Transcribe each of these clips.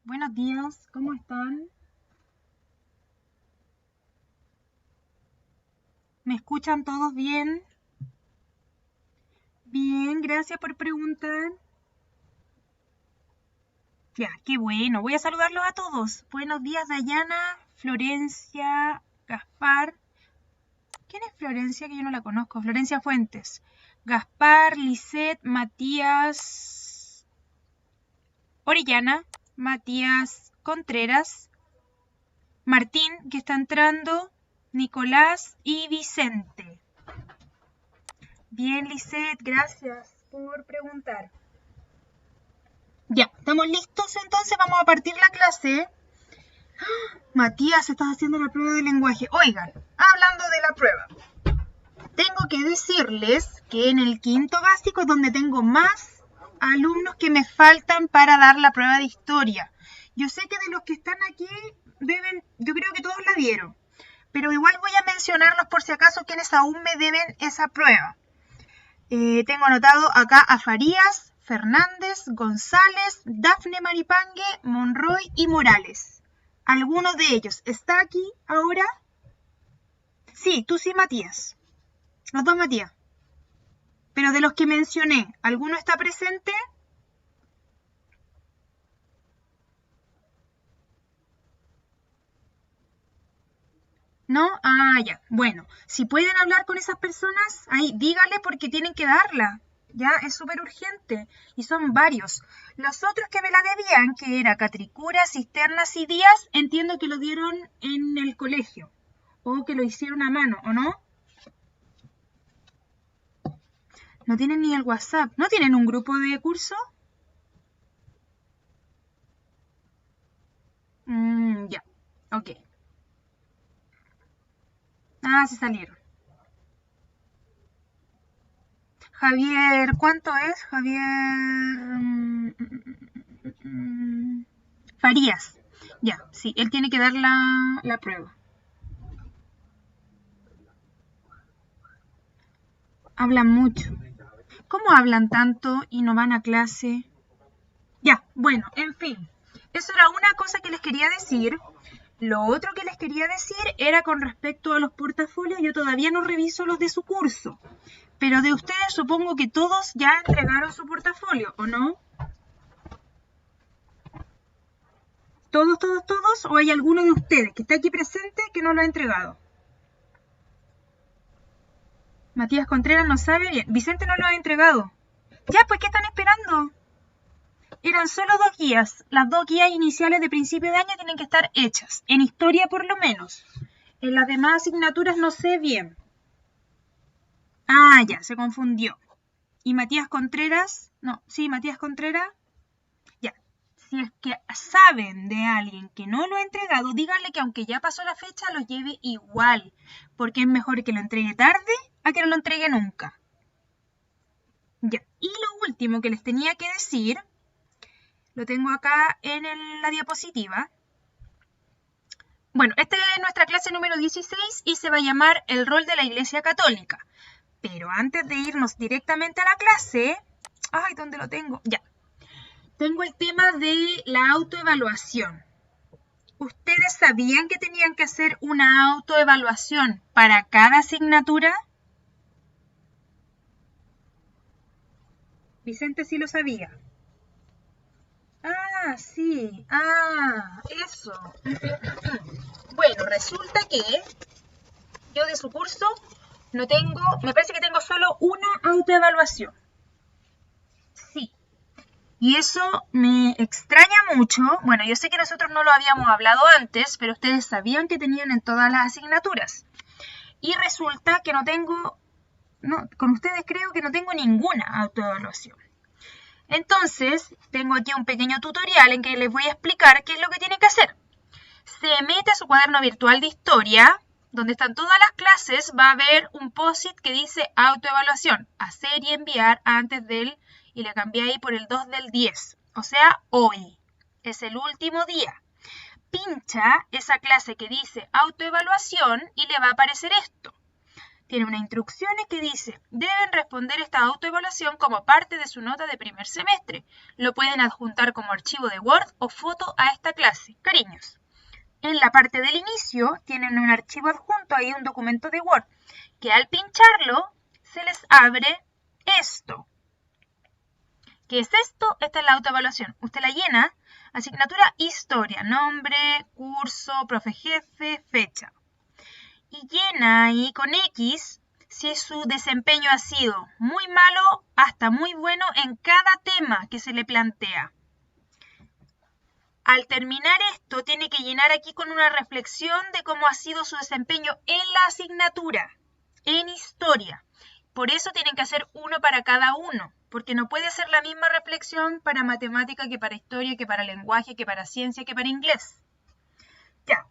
Buenos días, ¿cómo están? ¿Me escuchan todos bien? Bien, gracias por preguntar. Ya, qué bueno. Voy a saludarlos a todos. Buenos días, Dayana, Florencia, Gaspar. ¿Quién es Florencia? Que yo no la conozco. Florencia Fuentes. Gaspar, Lisette, Matías Orellana, Matías Contreras, Martín, que está entrando, Nicolás y Vicente. Bien, Lisette, gracias por preguntar. Ya, ¿estamos listos? Entonces vamos a partir la clase. Matías, estás haciendo la prueba de lenguaje. Oigan, hablando de la prueba, tengo que decirles que en el quinto básico es donde tengo más alumnos que me faltan para dar la prueba de historia. Yo sé que de los que están aquí yo creo que todos la dieron, pero igual voy a mencionarlos por si acaso quienes aún me deben esa prueba. Tengo anotado acá a Farías, Fernández, González, Dafne Maripangue, Monroy y Morales. ¿Alguno de ellos está aquí ahora? Sí, tú sí, Matías. Los dos Matías. Pero de los que mencioné, ¿alguno está presente? ¿No? Ah, ya. Bueno, si pueden hablar con esas personas, ahí díganle porque tienen que darla. Ya, es súper urgente. Y son varios. Los otros que me la debían, que era Catricura, Cisternas y Díaz, entiendo que lo dieron en el colegio. O que lo hicieron a mano, ¿o no? No tienen ni el WhatsApp. ¿No tienen un grupo de curso? Ya. Ok. Ah, se salieron. Javier, ¿cuánto es? Javier Farías. Ya, sí, él tiene que dar la prueba. Hablan mucho. ¿Cómo hablan tanto y no van a clase? Ya, bueno, en fin. Eso era una cosa que les quería decir. Lo otro que les quería decir era con respecto a los portafolios. Yo todavía no reviso los de su curso. Pero de ustedes supongo que todos ya entregaron su portafolio, ¿o no? ¿Todos, todos, todos? ¿O hay alguno de ustedes que está aquí presente que no lo ha entregado? Matías Contreras no sabe bien. Vicente no lo ha entregado. Ya, pues, ¿qué están esperando? Eran solo dos guías. Las dos guías iniciales de principio de año tienen que estar hechas. En historia, por lo menos. En las demás asignaturas no sé bien. Ah, ya, se confundió. ¿Y Matías Contreras? No, sí, Matías Contreras. Ya. Si es que saben de alguien que no lo ha entregado, díganle que aunque ya pasó la fecha, lo lleve igual. Porque es mejor que lo entregue tarde a que no lo entregue nunca. Ya. Y lo último que les tenía que decir, lo tengo acá en la diapositiva. Bueno, esta es nuestra clase número 16 y se va a llamar el rol de la Iglesia Católica. Pero antes de irnos directamente a la clase, ay, ¿dónde lo tengo? Ya. Tengo el tema de la autoevaluación. ¿Ustedes sabían que tenían que hacer una autoevaluación para cada asignatura? Vicente sí lo sabía. Ah, sí. Ah, eso. Bueno, resulta que yo de su curso no tengo, me parece que tengo solo una autoevaluación. Sí. Y eso me extraña mucho. Bueno, yo sé que nosotros no lo habíamos hablado antes, pero ustedes sabían que tenían en todas las asignaturas. Y resulta que no tengo, no, con ustedes creo que no tengo ninguna autoevaluación. Entonces, tengo aquí un pequeño tutorial en que les voy a explicar qué es lo que tienen que hacer. Se mete a su cuaderno virtual de historia, donde están todas las clases, va a haber un post-it que dice autoevaluación, hacer y enviar antes del, y le cambié ahí por el 2 del 10, o sea, hoy. Es el último día. Pincha esa clase que dice autoevaluación y le va a aparecer esto. Tiene unas instrucciones que dice, deben responder esta autoevaluación como parte de su nota de primer semestre. Lo pueden adjuntar como archivo de Word o foto a esta clase. Cariños. En la parte del inicio tienen un archivo adjunto, ahí un documento de Word, que al pincharlo se les abre esto. ¿Qué es esto? Esta es la autoevaluación. Usted la llena, asignatura historia, nombre, curso, profe jefe, fecha. Y llena ahí con X si su desempeño ha sido muy malo hasta muy bueno en cada tema que se le plantea. Al terminar esto, tiene que llenar aquí con una reflexión de cómo ha sido su desempeño en la asignatura, en historia. Por eso tienen que hacer uno para cada uno, porque no puede ser la misma reflexión para matemática que para historia, que para lenguaje, que para ciencia, que para inglés. Ya.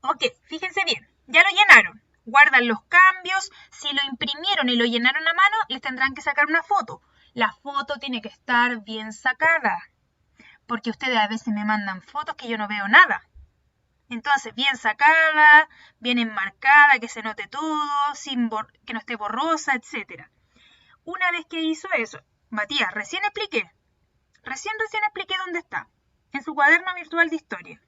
Ok, fíjense bien, ya lo llenaron. Guardan los cambios. Si lo imprimieron y lo llenaron a mano, les tendrán que sacar una foto. La foto tiene que estar bien sacada, porque ustedes a veces me mandan fotos que yo no veo nada. Entonces, bien sacada, bien enmarcada, que se note todo, que no esté borrosa, etc. Una vez que hizo eso, Matías, recién expliqué dónde está, en su cuaderno virtual de historia.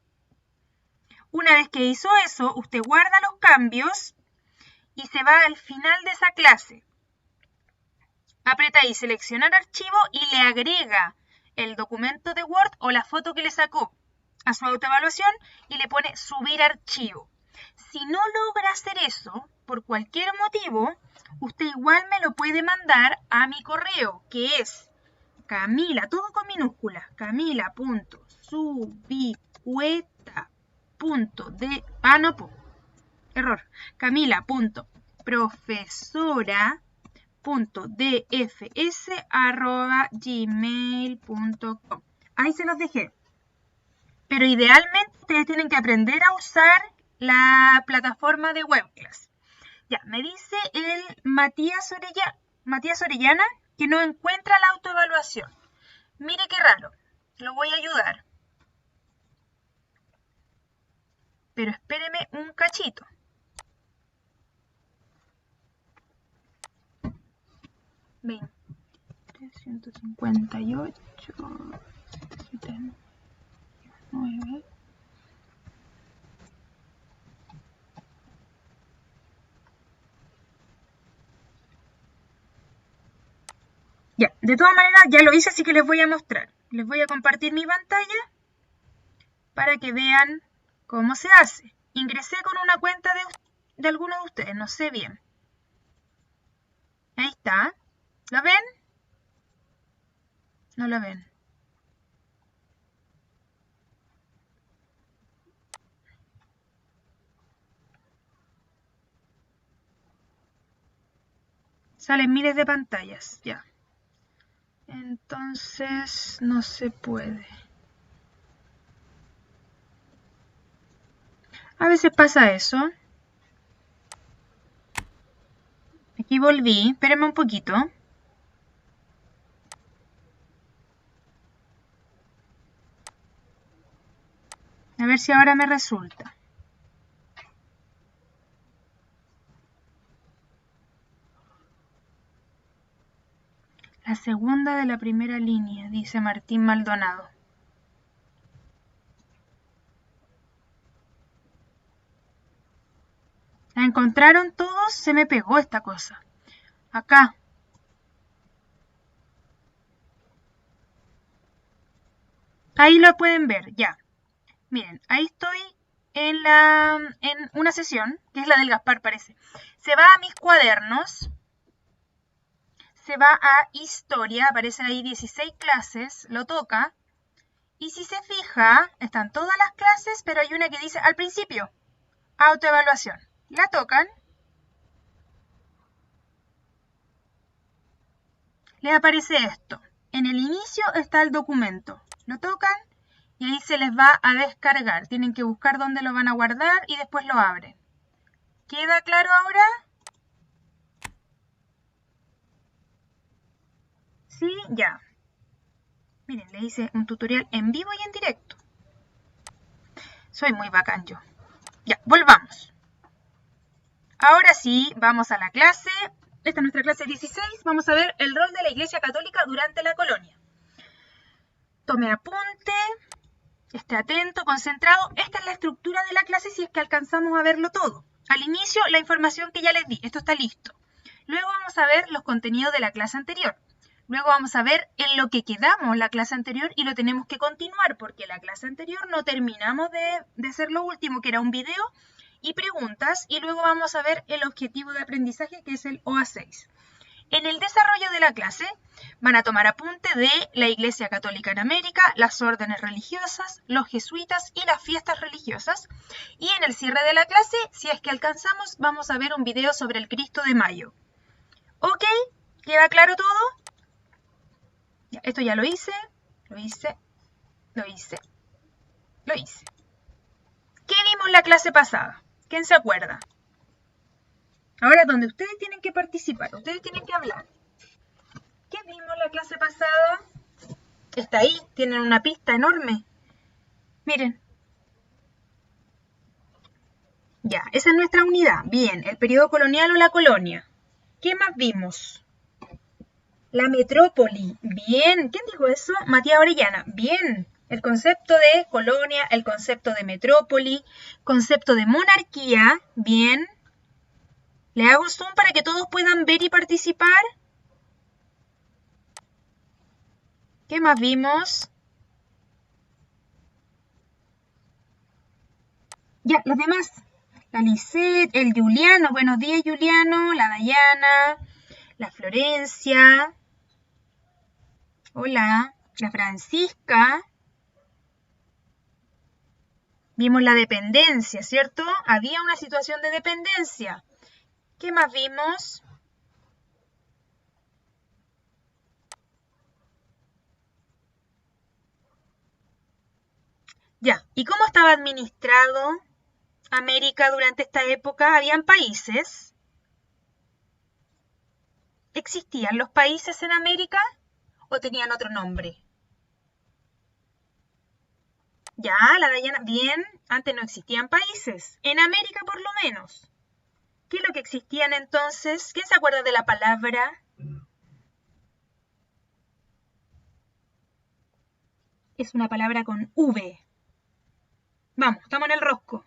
Una vez que hizo eso, usted guarda los cambios y se va al final de esa clase. Aprieta ahí seleccionar archivo y le agrega el documento de Word o la foto que le sacó a su autoevaluación y le pone subir archivo. Si no logra hacer eso, por cualquier motivo, usted igual me lo puede mandar a mi correo, que es Camila, todo con minúscula, camila.profesora.dfs@gmail.com. Ahí se los dejé. Pero idealmente ustedes tienen que aprender a usar la plataforma de Webclass. Ya, me dice el Matías Orellana que no encuentra la autoevaluación. Mire qué raro, lo voy a ayudar. Pero espéreme un cachito. $20, 158, 9. Ya, de todas maneras ya lo hice, así que les voy a mostrar. Les voy a compartir mi pantalla para que vean cómo se hace. Ingresé con una cuenta de alguno de ustedes, no sé bien. Ahí está. ¿Lo ven? ¿No lo ven? Salen miles de pantallas, ya. Entonces no se puede. A veces pasa eso. Aquí volví, espérenme un poquito. A ver si ahora me resulta. La segunda de la primera línea, dice Martín Maldonado. ¿La encontraron todos? Se me pegó esta cosa. Acá. Ahí lo pueden ver, ya. Miren, ahí estoy en una sesión, que es la del Gaspar, parece. Se va a mis cuadernos. Se va a historia, aparecen ahí 16 clases, lo toca. Y si se fija, están todas las clases, pero hay una que dice al principio, autoevaluación. La tocan. Les aparece esto. En el inicio está el documento. Lo tocan y ahí se les va a descargar. Tienen que buscar dónde lo van a guardar y después lo abren. ¿Queda claro ahora? Sí, ya. Miren, le hice un tutorial en vivo y en directo. Soy muy bacán yo. Ya, volvamos. Ahora sí, vamos a la clase. Esta es nuestra clase 16. Vamos a ver el rol de la Iglesia Católica durante la colonia. Tome apunte, esté atento, concentrado. Esta es la estructura de la clase si es que alcanzamos a verlo todo. Al inicio, la información que ya les di. Esto está listo. Luego vamos a ver los contenidos de la clase anterior. Luego vamos a ver en lo que quedamos la clase anterior y lo tenemos que continuar porque la clase anterior no terminamos de hacer lo último, que era un video y preguntas, y luego vamos a ver el objetivo de aprendizaje, que es el OA6. En el desarrollo de la clase van a tomar apunte de la Iglesia Católica en América, las órdenes religiosas, los jesuitas y las fiestas religiosas. Y en el cierre de la clase, si es que alcanzamos, vamos a ver un video sobre el Cristo de Mayo. ¿Ok? ¿Queda claro todo? Ya, esto ya lo hice. ¿Qué vimos la clase pasada? ¿Quién se acuerda? Ahora es donde ustedes tienen que participar, ustedes tienen que hablar. ¿Qué vimos la clase pasada? Está ahí, tienen una pista enorme. Miren. Ya, esa es nuestra unidad. Bien, el periodo colonial o la colonia. ¿Qué más vimos? La metrópoli. Bien, ¿quién dijo eso? Matías Orellana. Bien. El concepto de colonia, el concepto de metrópoli, concepto de monarquía. Bien. ¿Le hago zoom para que todos puedan ver y participar? ¿Qué más vimos? Ya, los demás. La Lisette, el Juliano, buenos días Juliano, la Dayana, la Florencia, hola, la Francisca. Vimos la dependencia, ¿cierto? Había una situación de dependencia. ¿Qué más vimos? Ya, ¿y cómo estaba administrado América durante esta época? ¿Habían países? ¿Existían los países en América o tenían otro nombre? Ya, la Dayana, bien, antes no existían países, en América por lo menos. ¿Qué es lo que existían entonces? ¿Quién se acuerda de la palabra? Es una palabra con V. Vamos, estamos en el rosco.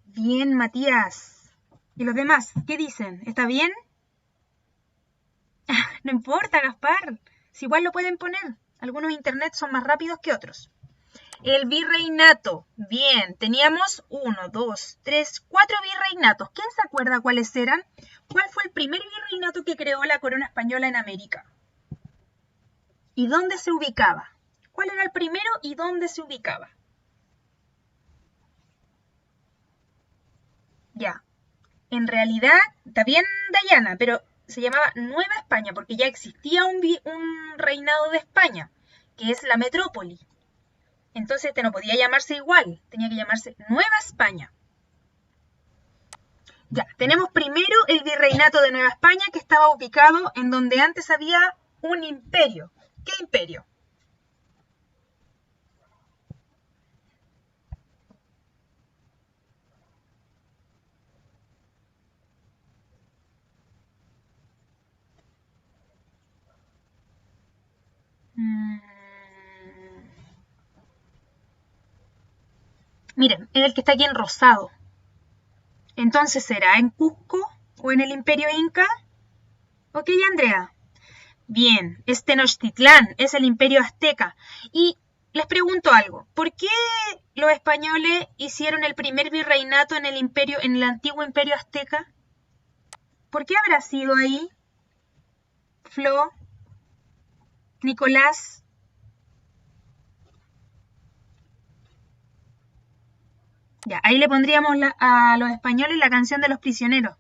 Bien, Matías. ¿Y los demás? ¿Qué dicen? ¿Está bien? No importa, Gaspar. Si igual lo pueden poner. Algunos internet son más rápidos que otros. El virreinato. Bien, teníamos 1, 2, 3, 4 virreinatos. ¿Quién se acuerda cuáles eran? ¿Cuál fue el primer virreinato que creó la corona española en América? ¿Y dónde se ubicaba? ¿Cuál era el primero y dónde se ubicaba? Ya. En realidad, está bien Dayana, pero se llamaba Nueva España porque ya existía un reinado de España, que es la metrópoli. Entonces no podía llamarse igual, tenía que llamarse Nueva España. Ya, tenemos primero el virreinato de Nueva España, que estaba ubicado en donde antes había un imperio. ¿Qué imperio? Miren, es el que está aquí en rosado. Entonces, ¿será en Cusco o en el Imperio Inca? Ok, Andrea. Bien, es Tenochtitlán, es el Imperio Azteca. Y les pregunto algo, ¿por qué los españoles hicieron el primer virreinato en el antiguo Imperio Azteca? ¿Por qué habrá sido ahí? Flo, Nicolás. Ya, ahí le pondríamos a los españoles la canción de los prisioneros.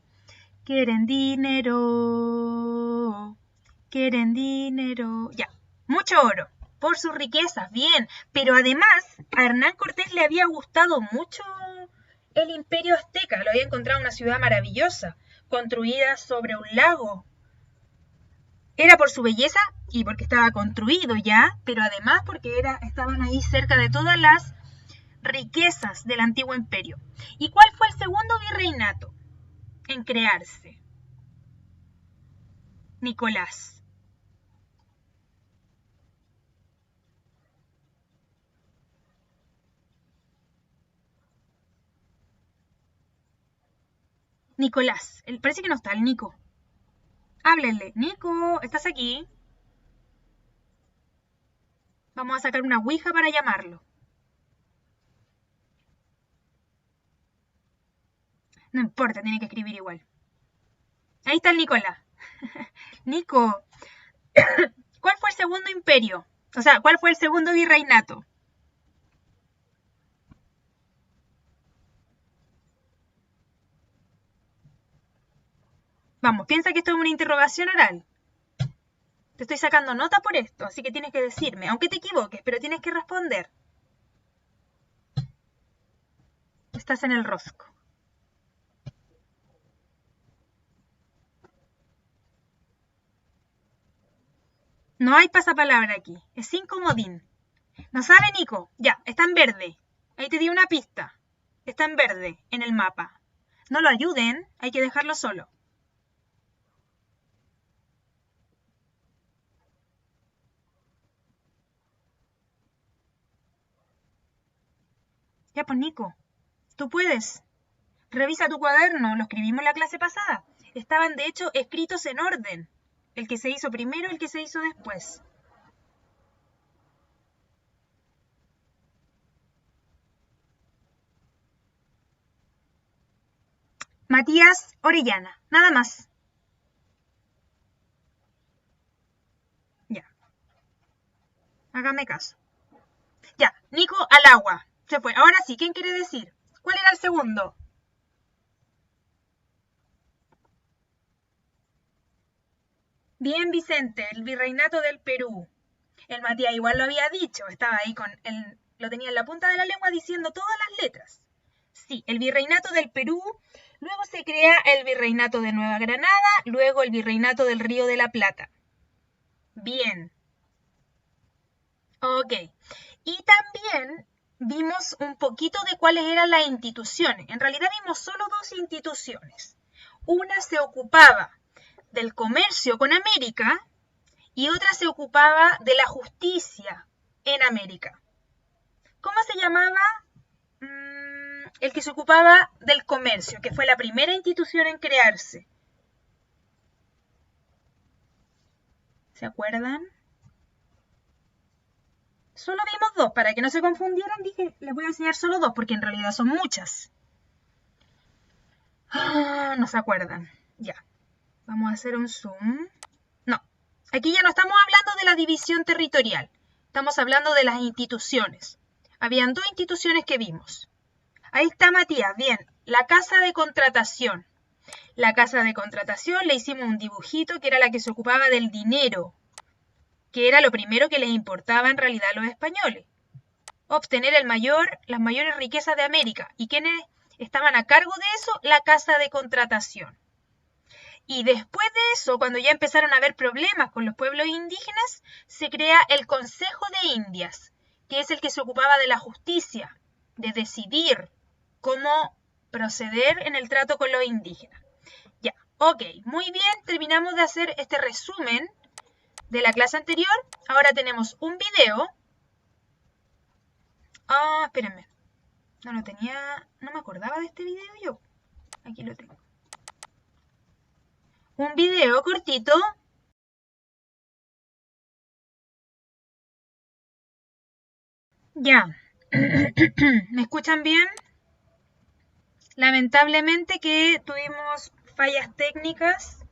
Quieren dinero, quieren dinero. Ya, mucho oro, por sus riquezas, bien. Pero además, a Hernán Cortés le había gustado mucho el Imperio Azteca. Lo había encontrado una ciudad maravillosa, construida sobre un lago. Era por su belleza y porque estaba construido ya, pero además porque estaban ahí cerca de todas las riquezas del antiguo imperio. ¿Y cuál fue el segundo virreinato en crearse? Nicolás. Nicolás. Parece que no está el Nico. Háblenle. Nico, ¿estás aquí? Vamos a sacar una ouija para llamarlo. No importa, tiene que escribir igual. Ahí está el Nicolás. Nico, ¿cuál fue el segundo imperio? O sea, ¿cuál fue el segundo virreinato? Vamos, piensa que esto es una interrogación oral. Te estoy sacando nota por esto, así que tienes que decirme, aunque te equivoques, pero tienes que responder. Estás en el rosco. No hay pasapalabra aquí, es sin comodín. ¿No sabe, Nico? Ya, está en verde. Ahí te di una pista. Está en verde, en el mapa. No lo ayuden, hay que dejarlo solo. Ya pues, Nico, tú puedes. Revisa tu cuaderno, lo escribimos en la clase pasada. Estaban de hecho escritos en orden. El que se hizo primero, el que se hizo después. Matías Orellana, nada más. Ya. Hágame caso. Ya, Nico al agua. Se fue. Ahora sí, ¿quién quiere decir? ¿Cuál era el segundo? Bien, Vicente, el virreinato del Perú. El Matías igual lo había dicho, estaba ahí lo tenía en la punta de la lengua diciendo todas las letras. Sí, el virreinato del Perú, luego se crea el virreinato de Nueva Granada, luego el virreinato del Río de la Plata. Bien. Ok. Y también vimos un poquito de cuáles eran las instituciones. En realidad vimos solo dos instituciones. Una se ocupaba del comercio con América y otra se ocupaba de la justicia en América. ¿Cómo se llamaba el que se ocupaba del comercio, que fue la primera institución en crearse? ¿Se acuerdan? Solo vimos dos, para que no se confundieran, dije, les voy a enseñar solo dos, porque en realidad son muchas. No se acuerdan. Ya. Vamos a hacer un zoom. No. Aquí ya no estamos hablando de la división territorial. Estamos hablando de las instituciones. Habían dos instituciones que vimos. Ahí está Matías. Bien. La casa de contratación. La casa de contratación le hicimos un dibujito que era la que se ocupaba del dinero, que era lo primero que les importaba en realidad a los españoles. Obtener las mayores riquezas de América. ¿Y quiénes estaban a cargo de eso? La casa de contratación. Y después de eso, cuando ya empezaron a haber problemas con los pueblos indígenas, se crea el Consejo de Indias, que es el que se ocupaba de la justicia, de decidir cómo proceder en el trato con los indígenas. Ya, ok, muy bien, terminamos de hacer este resumen de la clase anterior. Ahora tenemos un video. Espérenme. No lo tenía, no me acordaba de este video yo. Aquí lo tengo. Un video cortito. Ya. ¿Me escuchan bien? Lamentablemente que tuvimos fallas técnicas.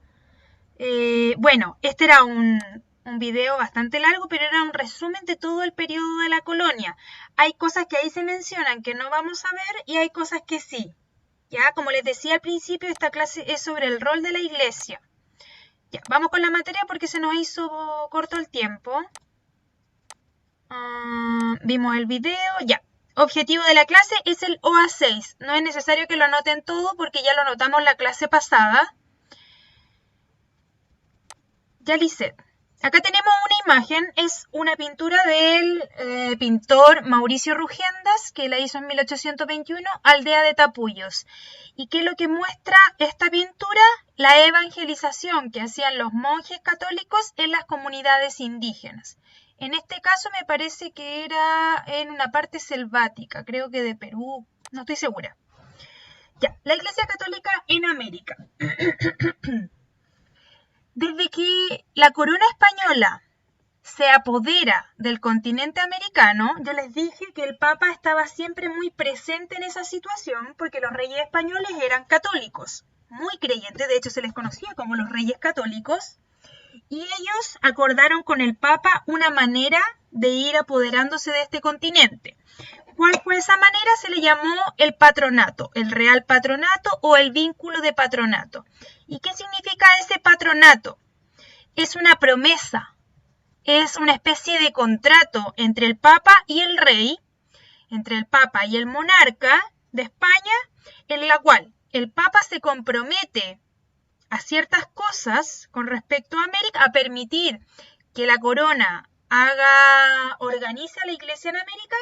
Bueno, este era un video bastante largo, pero era un resumen de todo el periodo de la colonia. Hay cosas que ahí se mencionan que no vamos a ver y hay cosas que sí. Ya, como les decía al principio, esta clase es sobre el rol de la iglesia. Ya, vamos con la materia porque se nos hizo corto el tiempo. Vimos el video, ya. Objetivo de la clase es el OA6. No es necesario que lo anoten todo porque ya lo anotamos la clase pasada. Ya, Lisette. Acá tenemos una imagen es una pintura del pintor Mauricio Rugendas, que la hizo en 1821, Aldea de Tapuyos. ¿Y qué es lo que muestra esta pintura? La evangelización que hacían los monjes católicos en las comunidades indígenas. En este caso me parece que era en una parte selvática, creo que de Perú, no estoy segura. Ya, la Iglesia Católica en América. Desde que la corona española se apodera del continente americano, yo les dije que el Papa estaba siempre muy presente en esa situación porque los reyes españoles eran católicos, muy creyentes, de hecho se les conocía como los reyes católicos, y ellos acordaron con el Papa una manera de ir apoderándose de este continente. ¿Cuál fue esa manera? Se le llamó el patronato, el real patronato o el vínculo de patronato. ¿Y qué significa ese patronato? Es una promesa, es una especie de contrato entre el Papa y el rey, entre el Papa y el monarca de España, en la cual el Papa se compromete a ciertas cosas con respecto a América, a permitir que la corona organice a la iglesia en América,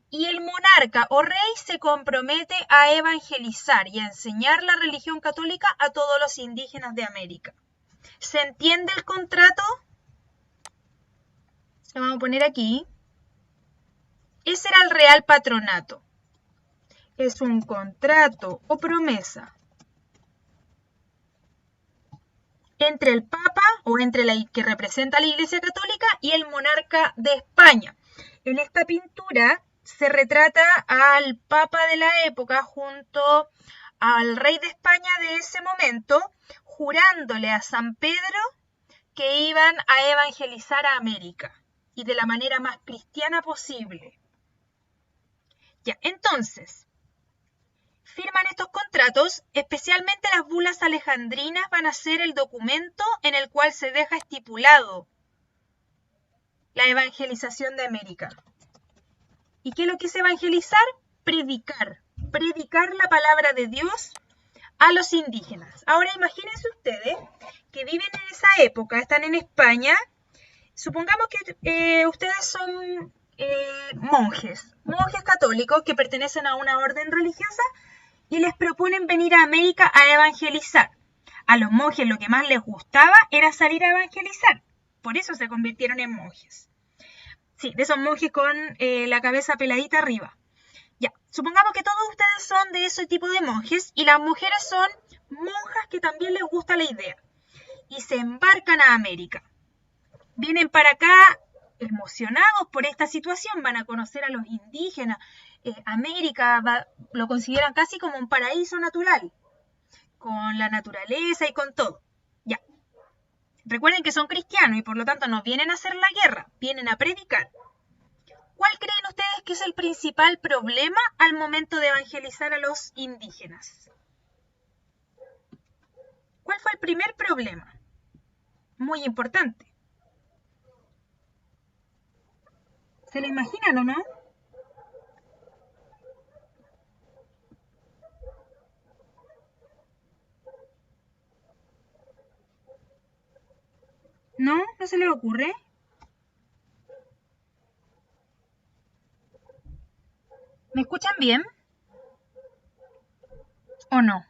y el monarca o rey se compromete a evangelizar y a enseñar la religión católica a todos los indígenas de América. ¿Se entiende el contrato? Lo vamos a poner aquí. Ese era el real patronato. Es un contrato o promesa entre el Papa o entre la que representa a la Iglesia Católica y el monarca de España. En esta pintura se retrata al Papa de la época junto al rey de España de ese momento, jurándole a San Pedro que iban a evangelizar a América y de la manera más cristiana posible. Ya, entonces, firman estos contratos, especialmente las bulas alejandrinas van a ser el documento en el cual se deja estipulado la evangelización de América. ¿Y qué es lo que es evangelizar? Predicar la palabra de Dios a los indígenas. Ahora imagínense ustedes que viven en esa época, están en España, supongamos que ustedes son monjes católicos que pertenecen a una orden religiosa y les proponen venir a América a evangelizar. A los monjes lo que más les gustaba era salir a evangelizar, por eso se convirtieron en monjes. Sí, de esos monjes con la cabeza peladita arriba. Ya, supongamos que todos ustedes son de ese tipo de monjes y las mujeres son monjas que también les gusta la idea y se embarcan a América. Vienen para acá emocionados por esta situación, van a conocer a los indígenas. América lo consideran casi como un paraíso natural, con la naturaleza y con todo. Ya. Recuerden que son cristianos y por lo tanto no vienen a hacer la guerra, vienen a predicar. ¿Cuál creen ustedes que es el principal problema al momento de evangelizar a los indígenas? ¿Cuál fue el primer problema? Muy importante. ¿Se lo imaginan o no? ¿No? ¿No se les ocurre? ¿Me escuchan bien? ¿O no?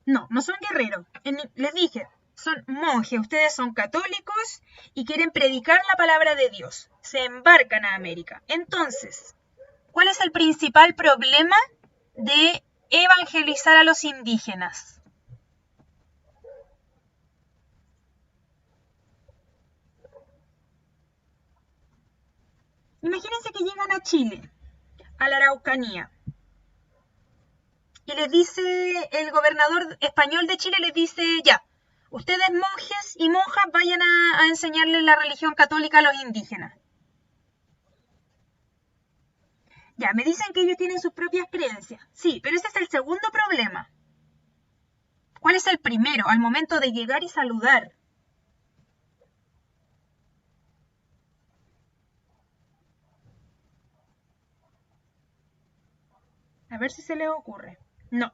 No, no son guerreros. Les dije, son monjes, ustedes son católicos y quieren predicar la palabra de Dios. Se embarcan a América. Entonces, ¿cuál es el principal problema de evangelizar a los indígenas? Imagínense que llegan a Chile, a la Araucanía, y les dice, el gobernador español de Chile les dice, ya, ustedes monjes y monjas vayan a enseñarles la religión católica a los indígenas. Ya, me dicen que ellos tienen sus propias creencias. Sí, pero ese es el segundo problema. ¿Cuál es el primero? Al momento de llegar y saludar. A ver si se les ocurre. No.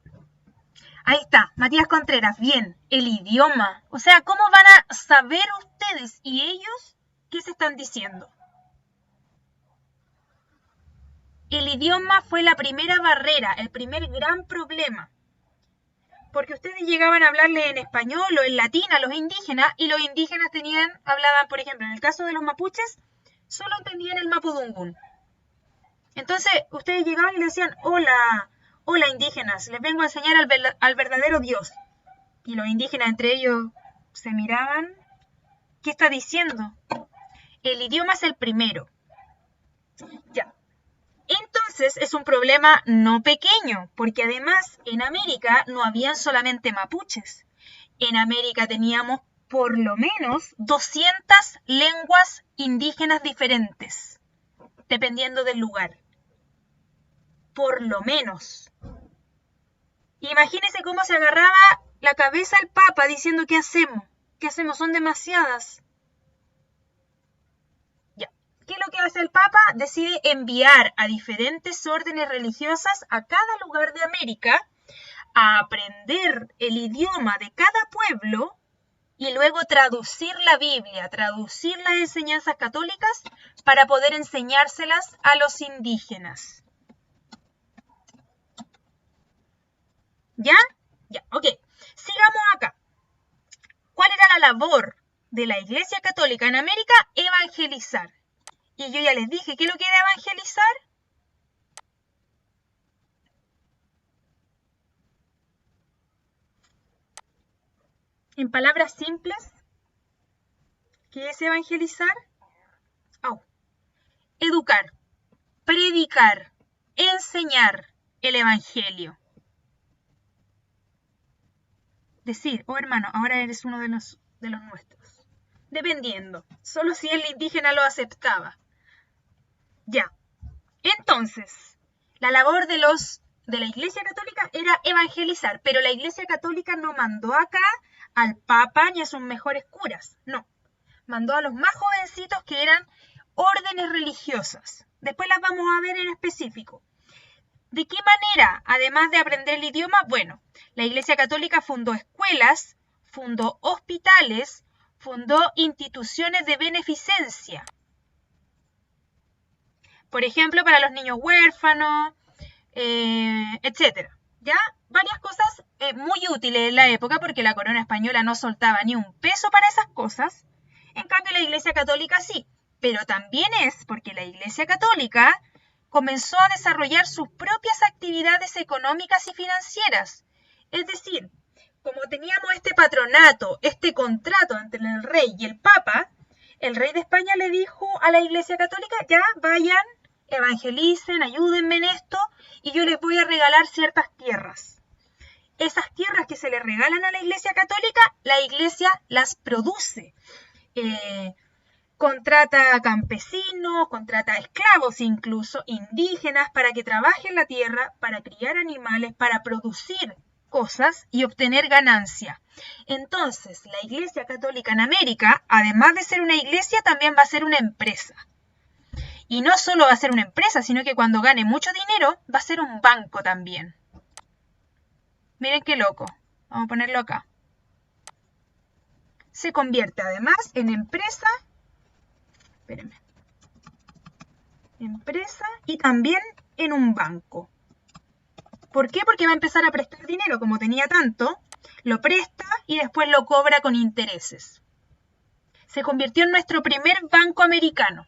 Ahí está, Matías Contreras, bien, el idioma. O sea, ¿cómo van a saber ustedes y ellos qué se están diciendo? El idioma fue la primera barrera, el primer gran problema. Porque ustedes llegaban a hablarle en español o en latín a los indígenas y los indígenas hablaban, por ejemplo, en el caso de los mapuches, solo entendían el mapudungún. Entonces, ustedes llegaban y le decían, hola indígenas, les vengo a enseñar al verdadero Dios. Y los indígenas entre ellos se miraban, ¿qué está diciendo? El idioma es el primero. Ya. Entonces es un problema no pequeño, porque además en América no habían solamente mapuches. En América teníamos por lo menos 200 lenguas indígenas diferentes, dependiendo del lugar. Por lo menos. Imagínense cómo se agarraba la cabeza el Papa diciendo ¿qué hacemos? ¿Qué hacemos? Son demasiadas. Ya. ¿Qué es lo que hace el Papa? Decide enviar a diferentes órdenes religiosas a cada lugar de América a aprender el idioma de cada pueblo y luego traducir la Biblia, traducir las enseñanzas católicas para poder enseñárselas a los indígenas. ¿Ya? Ya, ok. Sigamos acá. ¿Cuál era la labor de la Iglesia Católica en América? Evangelizar. Y yo ya les dije, ¿qué es lo que era evangelizar? En palabras simples, ¿qué es evangelizar? Educar, predicar, enseñar el Evangelio. Decir, oh hermano, ahora eres uno de los nuestros. Dependiendo, solo si el indígena lo aceptaba. Ya. Entonces, la labor de la Iglesia Católica era evangelizar, pero la Iglesia Católica no mandó acá al Papa ni a sus mejores curas, no. Mandó a los más jovencitos que eran órdenes religiosas. Después las vamos a ver en específico. ¿De qué manera, además de aprender el idioma? Bueno, la Iglesia Católica fundó escuelas, fundó hospitales, fundó instituciones de beneficencia. Por ejemplo, para los niños huérfanos, etc. ¿Ya? Varias cosas muy útiles en la época porque la corona española no soltaba ni un peso para esas cosas. En cambio, la Iglesia Católica sí. Pero también es porque la Iglesia Católica comenzó a desarrollar sus propias actividades económicas y financieras. Es decir, como teníamos este patronato, este contrato entre el rey y el Papa, el rey de España le dijo a la Iglesia Católica, ya vayan, evangelicen, ayúdenme en esto, y yo les voy a regalar ciertas tierras. Esas tierras que se le regalan a la Iglesia Católica, la Iglesia las produce. Contrata campesinos, contrata esclavos incluso, indígenas, para que trabajen la tierra, para criar animales, para producir cosas y obtener ganancia. Entonces, la Iglesia Católica en América, además de ser una iglesia, también va a ser una empresa. Y no solo va a ser una empresa, sino que cuando gane mucho dinero, va a ser un banco también. Miren qué loco. Vamos a ponerlo acá. Se convierte además en empresa. Espérenme. Empresa y también en un banco. ¿Por qué? Porque va a empezar a prestar dinero. Como tenía tanto, lo presta y después lo cobra con intereses. Se convirtió en nuestro primer banco americano.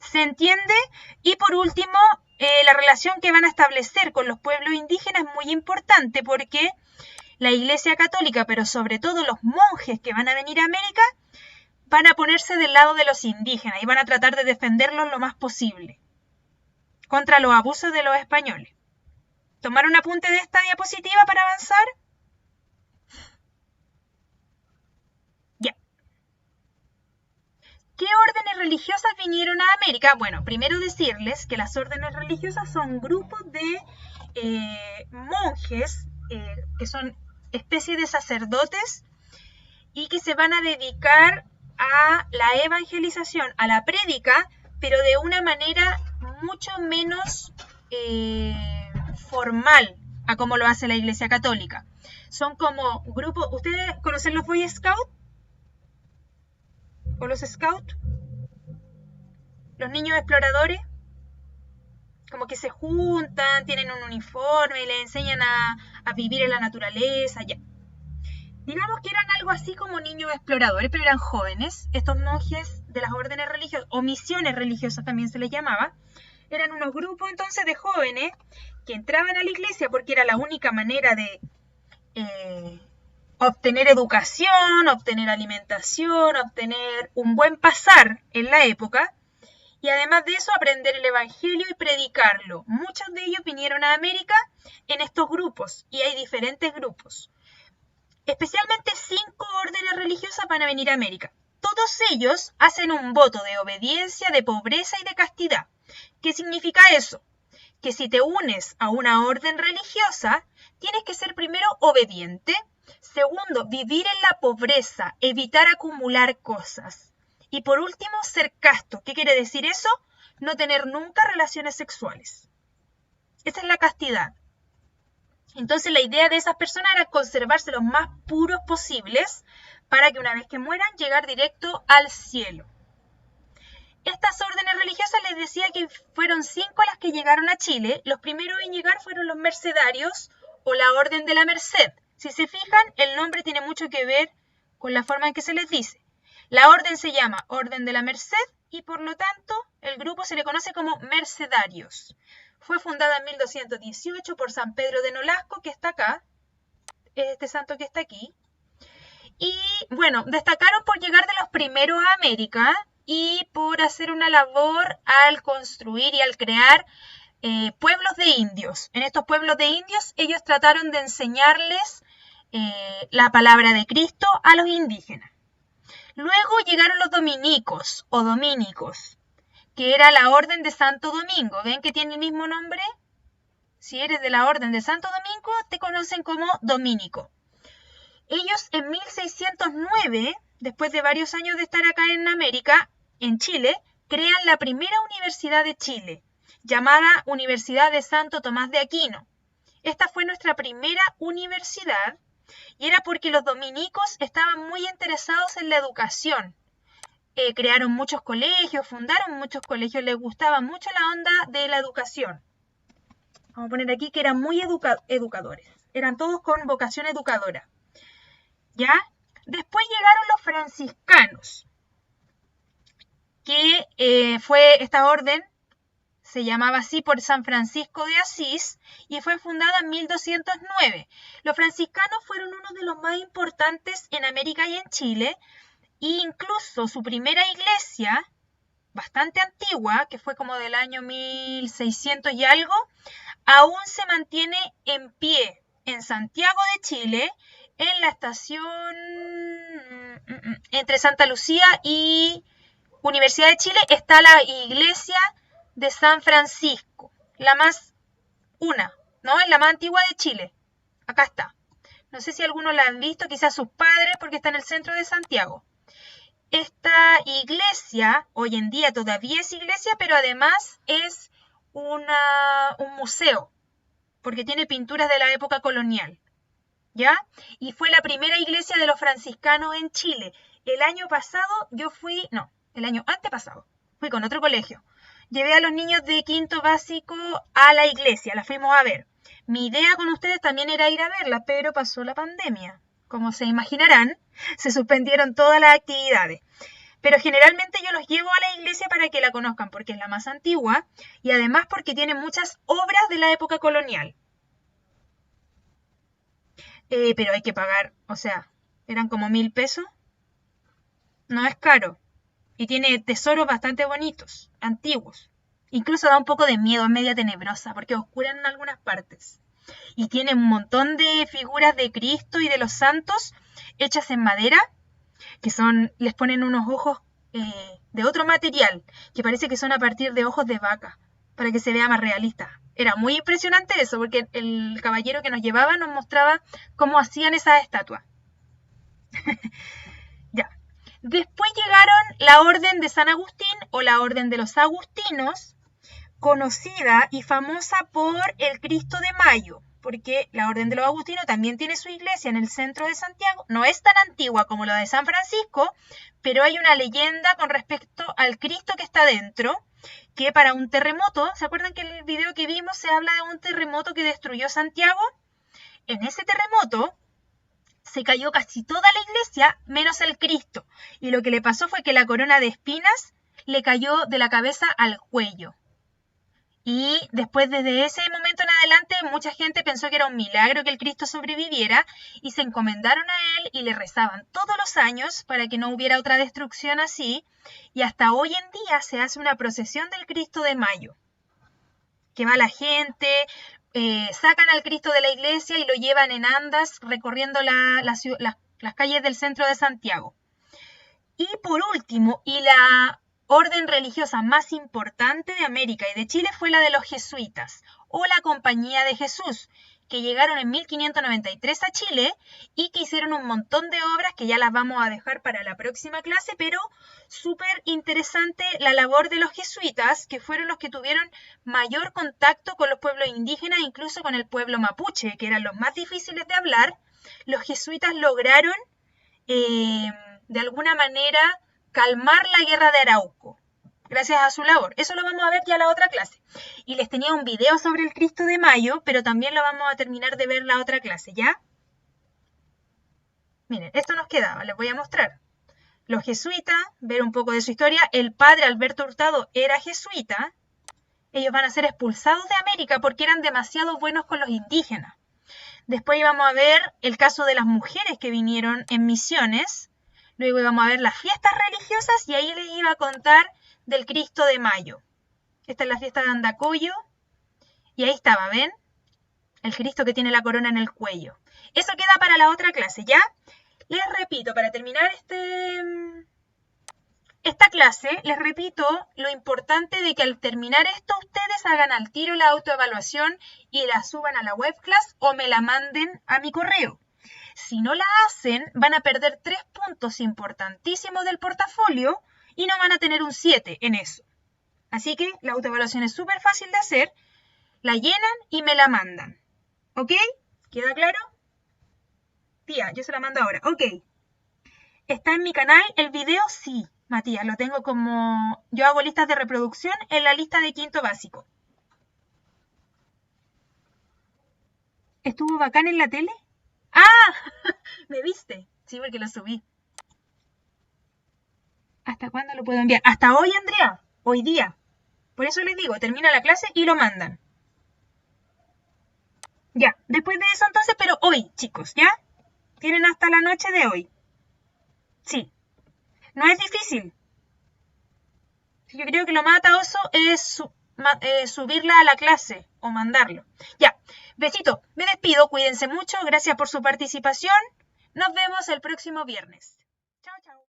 ¿Se entiende? Y por último, la relación que van a establecer con los pueblos indígenas es muy importante porque la Iglesia Católica, pero sobre todo los monjes que van a venir a América, van a ponerse del lado de los indígenas y van a tratar de defenderlos lo más posible contra los abusos de los españoles. ¿Tomar un apunte de esta diapositiva para avanzar? Ya. ¿Qué órdenes religiosas vinieron a América? Bueno, primero decirles que las órdenes religiosas son grupos de monjes que son especies de sacerdotes y que se van a dedicar a la evangelización, a la prédica, pero de una manera mucho menos formal a como lo hace la Iglesia Católica. Son como grupos, ¿ustedes conocen los Boy Scouts? ¿O los Scouts? Los niños exploradores, como que se juntan, tienen un uniforme y les enseñan a vivir en la naturaleza, ya. Digamos que eran algo así como niños exploradores, pero eran jóvenes. Estos monjes de las órdenes religiosas, o misiones religiosas también se les llamaba, eran unos grupos entonces de jóvenes que entraban a la iglesia porque era la única manera de obtener educación, obtener alimentación, obtener un buen pasar en la época, y además de eso aprender el evangelio y predicarlo. Muchos de ellos vinieron a América en estos grupos, y hay diferentes grupos. Especialmente 5 órdenes religiosas van a venir a América. Todos ellos hacen un voto de obediencia, de pobreza y de castidad. ¿Qué significa eso? Que si te unes a una orden religiosa, tienes que ser primero obediente, segundo, vivir en la pobreza, evitar acumular cosas, y por último, ser casto. ¿Qué quiere decir eso? No tener nunca relaciones sexuales. Esa es la castidad. Entonces la idea de esas personas era conservarse los más puros posibles para que una vez que mueran, llegar directo al cielo. Estas órdenes religiosas les decía que fueron 5 las que llegaron a Chile. Los primeros en llegar fueron los mercedarios o la Orden de la Merced. Si se fijan, el nombre tiene mucho que ver con la forma en que se les dice. La orden se llama Orden de la Merced y por lo tanto el grupo se le conoce como mercedarios. Fue fundada en 1218 por San Pedro de Nolasco, que está acá, este santo que está aquí. Y bueno, destacaron por llegar de los primeros a América y por hacer una labor al construir y al crear pueblos de indios. En estos pueblos de indios ellos trataron de enseñarles la palabra de Cristo a los indígenas. Luego llegaron los dominicos o domínicos, que era la orden de Santo Domingo. ¿Ven que tiene el mismo nombre? Si eres de la orden de Santo Domingo, te conocen como dominico. Ellos en 1609, después de varios años de estar acá en América, en Chile, crean la primera universidad de Chile, llamada Universidad de Santo Tomás de Aquino. Esta fue nuestra primera universidad y era porque los dominicos estaban muy interesados en la educación. Crearon muchos colegios, fundaron muchos colegios, les gustaba mucho la onda de la educación. Vamos a poner aquí que eran muy educadores, eran todos con vocación educadora. ¿Ya? Después llegaron los franciscanos, que fue esta orden, se llamaba así por San Francisco de Asís y fue fundada en 1209. Los franciscanos fueron uno de los más importantes en América y en Chile, e incluso su primera iglesia, bastante antigua, que fue como del año 1600 y algo, aún se mantiene en pie en Santiago de Chile, en la estación entre Santa Lucía y Universidad de Chile está la iglesia de San Francisco, la más ¿no? Es la más antigua de Chile. Acá está. No sé si algunos la han visto, quizás sus padres, porque está en el centro de Santiago. Esta iglesia, hoy en día todavía es iglesia, pero además es un museo, porque tiene pinturas de la época colonial. ¿Ya? Y fue la primera iglesia de los franciscanos en Chile. El año antepasado, fui con otro colegio. Llevé a los niños de quinto básico a la iglesia, la fuimos a ver. Mi idea con ustedes también era ir a verla, pero pasó la pandemia. Como se imaginarán, se suspendieron todas las actividades. Pero generalmente yo los llevo a la iglesia para que la conozcan, porque es la más antigua y además porque tiene muchas obras de la época colonial. Pero hay que pagar, o sea, eran como 1.000 pesos. No es caro. Y tiene tesoros bastante bonitos, antiguos. Incluso da un poco de miedo, es media tenebrosa, porque es oscura en algunas partes. Y tiene un montón de figuras de Cristo y de los santos hechas en madera, que les ponen unos ojos de otro material, que parece que son a partir de ojos de vaca, para que se vea más realista. Era muy impresionante eso, porque el caballero que nos llevaba nos mostraba cómo hacían esas estatuas. Ya. Después llegaron la Orden de San Agustín o la Orden de los Agustinos, conocida y famosa por el Cristo de Mayo, porque la Orden de los Agustinos también tiene su iglesia en el centro de Santiago. No es tan antigua como la de San Francisco, pero hay una leyenda con respecto al Cristo que está dentro, que para un terremoto, ¿se acuerdan que en el video que vimos se habla de un terremoto que destruyó Santiago? En ese terremoto se cayó casi toda la iglesia, menos el Cristo. Y lo que le pasó fue que la corona de espinas le cayó de la cabeza al cuello. Y después, desde ese momento en adelante, mucha gente pensó que era un milagro que el Cristo sobreviviera y se encomendaron a él y le rezaban todos los años para que no hubiera otra destrucción así. Y hasta hoy en día se hace una procesión del Cristo de Mayo, que va la gente, sacan al Cristo de la iglesia y lo llevan en andas recorriendo las calles del centro de Santiago. Y por último, y la orden religiosa más importante de América y de Chile fue la de los jesuitas, o la Compañía de Jesús, que llegaron en 1593 a Chile y que hicieron un montón de obras que ya las vamos a dejar para la próxima clase, pero súper interesante la labor de los jesuitas, que fueron los que tuvieron mayor contacto con los pueblos indígenas, incluso con el pueblo mapuche, que eran los más difíciles de hablar. Los jesuitas lograron de alguna manera calmar la guerra de Arauco, gracias a su labor. Eso lo vamos a ver ya en la otra clase. Y les tenía un video sobre el Cristo de Mayo, pero también lo vamos a terminar de ver la otra clase, ¿ya? Miren, esto nos quedaba, les voy a mostrar. Los jesuitas, ver un poco de su historia. El padre Alberto Hurtado era jesuita. Ellos van a ser expulsados de América porque eran demasiado buenos con los indígenas. Después íbamos a ver el caso de las mujeres que vinieron en misiones. Luego íbamos a ver las fiestas religiosas y ahí les iba a contar del Cristo de Mayo. Esta es la fiesta de Andacollo. Y ahí estaba, ¿ven? El Cristo que tiene la corona en el cuello. Eso queda para la otra clase, ¿ya? Les repito, para terminar esta clase, les repito lo importante de que al terminar esto ustedes hagan al tiro la autoevaluación y la suban a la webclass o me la manden a mi correo. Si no la hacen, van a perder 3 puntos importantísimos del portafolio y no van a tener un 7 en eso. Así que la autoevaluación es súper fácil de hacer. La llenan y me la mandan. ¿Ok? ¿Queda claro? Tía, yo se la mando ahora. Ok. ¿Está en mi canal el video? Sí, Matías. Lo tengo como... Yo hago listas de reproducción en la lista de quinto básico. ¿Estuvo bacán en la tele? ¡Ah! ¿Me viste? Sí, porque lo subí. ¿Hasta cuándo lo puedo enviar? Hasta hoy, Andrea. Hoy día. Por eso les digo, termina la clase y lo mandan. Ya, después de eso entonces, pero hoy, chicos, ¿ya? Tienen hasta la noche de hoy. Sí. No es difícil. Yo creo que lo más ataoso es subirla a la clase o mandarlo. Ya, besito, me despido, cuídense mucho, gracias por su participación. Nos vemos el próximo viernes. Chao, chao.